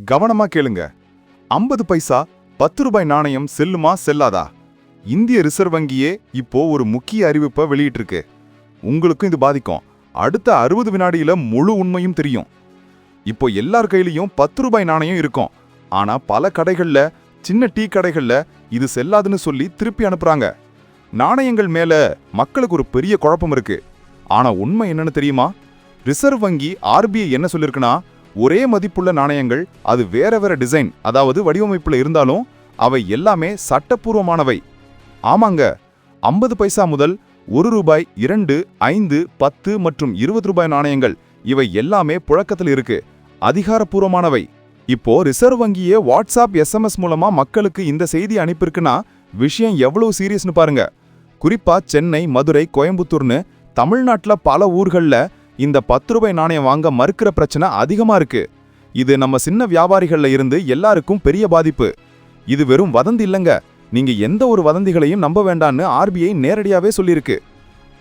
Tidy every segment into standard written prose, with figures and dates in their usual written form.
கவனமா கேளுங்க. 50 பைசா 10 ரூபாய் நாணயம் செல்லுமா செல்லாதா? இந்திய ரிசர்வ் வங்கியே இப்போ ஒரு முக்கிய அறிவிப்பை வெளியிட்டிருக்கு. உங்களுக்கும் இது பாதிக்கும். அடுத்த 60 வினாடியில முழு உண்மையும் தெரியும். இப்போ எல்லார் கையிலயும் 10 ரூபாய் நாணயம் இருக்கும். ஆனா பல கடைகள்ல, சின்ன டீ கடைகள்ல இது செல்லாதுன்னு சொல்லி திருப்பி அனுப்புறாங்க. நாணயங்கள் மேல மக்களுக்கு ஒரு பெரிய குழப்பம் இருக்கு. ஆனா உண்மை என்னன்னு தெரியுமா? ரிசர்வ் வங்கி RBI என்ன சொல்லிருக்குன்னா, ஒரே மதிப்புள்ள நாணயங்கள் அது வேற வேற டிசைன், அதாவது வடிவமைப்புல இருந்தாலும் அவை எல்லாமே சட்டப்பூர்வமானவை. ஆமாங்க, 50 பைசா முதல் 1 ரூபாய், 2, 5, 10 மற்றும் 20 ரூபாய் நாணயங்கள் இவை எல்லாமே புழக்கத்தில் இருக்கு, அதிகாரப்பூர்வமானவை. இப்போ ரிசர்வ் வங்கியே வாட்ஸ்அப் SMS மூலமா மக்களுக்கு இந்த செய்தி அனுப்பியிருக்குன்னா விஷயம் எவ்வளவு சீரியஸ்னு பாருங்க. குறிப்பா சென்னை, மதுரை, கோயம்புத்தூர்னு தமிழ்நாட்டுல பல ஊர்கள்ல இந்த 10 ரூபாய் நாணயம் வாங்க மறுக்கிற பிரச்சனை அதிகமா இருக்கு. இது நம்ம சின்ன வியாபாரிகள்ல இருந்து எல்லாருக்கும் பெரிய பாதிப்பு. இது வெறும் வதந்தி இல்லங்க. நீங்க எந்த ஒரு வதந்திகளையும் நம்ப வேண்டான்னு RBI நேரடியாவே சொல்லியிருக்கு.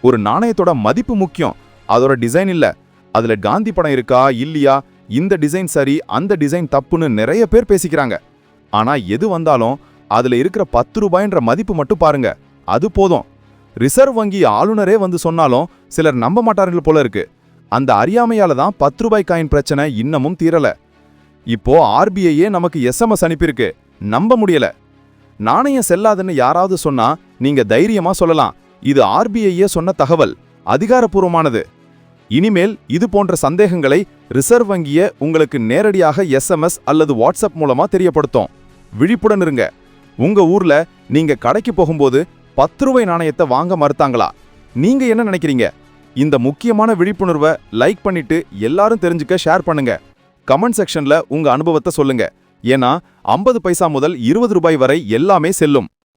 ஒரு நாணயத்தோட மதிப்பு முக்கியம், அதோட டிசைன் இல்ல. அதுல காந்தி படம் இருக்கா இல்லையா, இந்த டிசைன் சரி அந்த டிசைன் தப்புன்னு நிறைய பேர் பேசிக்கிறாங்க. ஆனா எது வந்தாலும் அதுல இருக்கிற 10 ரூபாய்ன்ற மதிப்பு மட்டும் பாருங்க, அது போதும். ரிசர்வ் வங்கி ஆளுநரே வந்து சொன்னாலும் சிலர் நம்ப மாட்டார்கள் போல இருக்கு. அந்த அறியாமையால தான் 10 ரூபாய் காயின் பிரச்சனை இன்னமும் தீரல. இப்போ RBIயே நமக்கு SMS அனுப்பியிருக்கு, நம்ப முடியல. நாணயம் செல்லாதுன்னு யாராவது சொன்னா நீங்க தைரியமா சொல்லலாம், இது RBIயே சொன்ன தகவல், அதிகாரப்பூர்வமானது. இனிமேல் இது போன்ற சந்தேகங்களை ரிசர்வ் வங்கியே உங்களுக்கு நேரடியாக SMS அல்லது வாட்ஸ்அப் மூலமா தெரியப்படுத்தும். விழிப்புடன் இருங்க. உங்க ஊர்ல நீங்க கடைக்கு போகும்போது 10 ரூபாய் நாணயத்தை வாங்க மறுத்தாங்களா? நீங்க என்ன நினைக்கிறீங்க? இந்த முக்கியமான விழிப்புணர்வை லைக் பண்ணிட்டு எல்லாரும் தெரிஞ்சுக்க ஷேர் பண்ணுங்க. கமெண்ட் செக்ஷன்ல உங்க அனுபவத்தை சொல்லுங்க. ஏன்னா 50 பைசா முதல் 20 ரூபாய் வரை எல்லாமே செல்லும்.